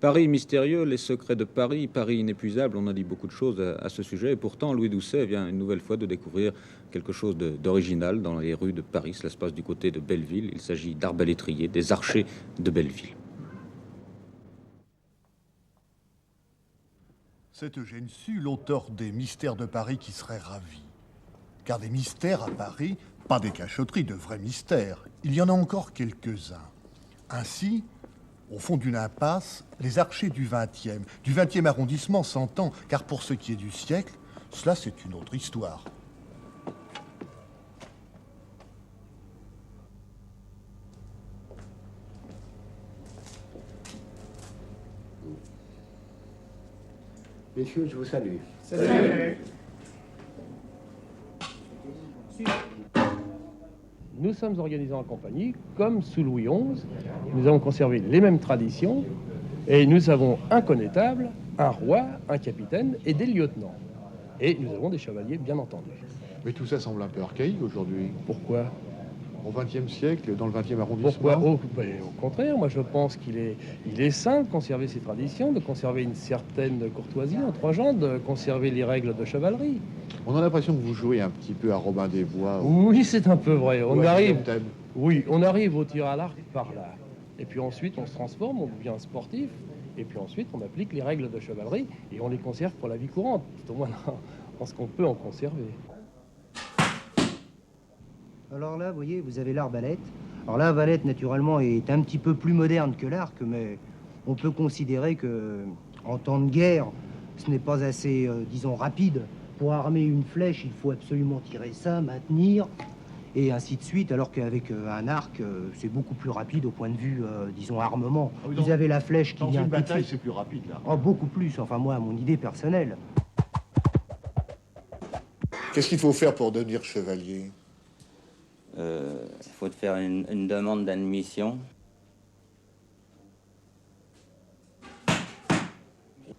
Paris mystérieux, les secrets de Paris, Paris inépuisable, on a dit beaucoup de choses à ce sujet, et pourtant Louis Doucet vient une nouvelle fois de découvrir quelque chose d'original dans les rues de Paris. Cela se passe du côté de Belleville, il s'agit d'arbalétriers, des archers de Belleville. C'est Eugène Sue, l'auteur des Mystères de Paris, qui serait ravi. Car des mystères à Paris, pas des cachotteries, de vrais mystères, il y en a encore quelques-uns. Ainsi, au fond d'une impasse, les archers du 20e arrondissement s'entend, car pour ce qui est du siècle, cela c'est une autre histoire. Messieurs, je vous salue. Salut. Nous sommes organisés en compagnie, comme sous Louis XI. Nous avons conservé les mêmes traditions et nous avons un connétable, un roi, un capitaine et des lieutenants. Et nous avons des chevaliers, bien entendu. Mais tout ça semble un peu archaïque aujourd'hui. Pourquoi ? Au XXe siècle, dans le 20e arrondissement. Pourquoi ? Au contraire, moi je pense qu'il est sain de conserver ses traditions, de conserver une certaine courtoisie entre gens, de conserver les règles de chevalerie. On a l'impression que vous jouez un petit peu à Robin des Bois. Oui, c'est un peu vrai. On arrive Thème. au tir à l'arc par là. Et puis ensuite, on se transforme, on devient sportif. Et puis ensuite, on applique les règles de chevalerie et on les conserve pour la vie courante. Tout au moins, en ce qu'on peut en conserver. Alors là, vous voyez, vous avez l'arbalète. Alors l'arbalète, naturellement, est un petit peu plus moderne que l'arc, mais on peut considérer que, en temps de guerre, ce n'est pas assez, disons, rapide. Pour armer une flèche, il faut absolument tirer ça, maintenir, et ainsi de suite, alors qu'avec un arc, c'est beaucoup plus rapide au point de vue, disons, armement. Ah oui, vous avez la flèche qui Dans vient une tout de bataille, suite. c'est plus rapide, là. Oh, beaucoup plus, enfin moi, à mon idée personnelle. Qu'est-ce qu'il faut faire pour devenir chevalier? Il faut faire une demande d'admission.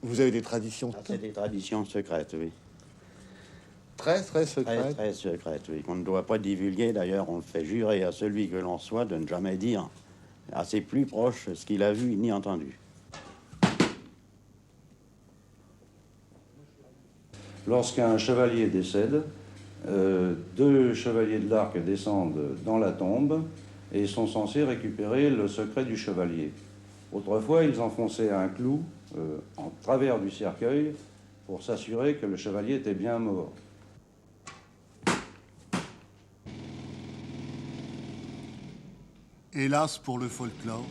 Vous avez des traditions C'est des traditions secrètes, oui. très, très secrètes. Très, très secrètes, oui. Qu'on ne doit pas divulguer. D'ailleurs, on le fait jurer à celui que l'on soit de ne jamais dire à ses plus proches ce qu'il a vu ni entendu. Lorsqu'un chevalier décède, deux chevaliers de l'arc descendent dans la tombe et sont censés récupérer le secret du chevalier. Autrefois, ils enfonçaient un clou en travers du cercueil pour s'assurer que le chevalier était bien mort. Hélas pour le folklore,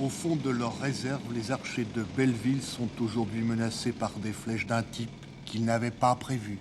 au fond de leur réserve, les archers de Belleville sont aujourd'hui menacés par des flèches d'un type qu'ils n'avaient pas prévu.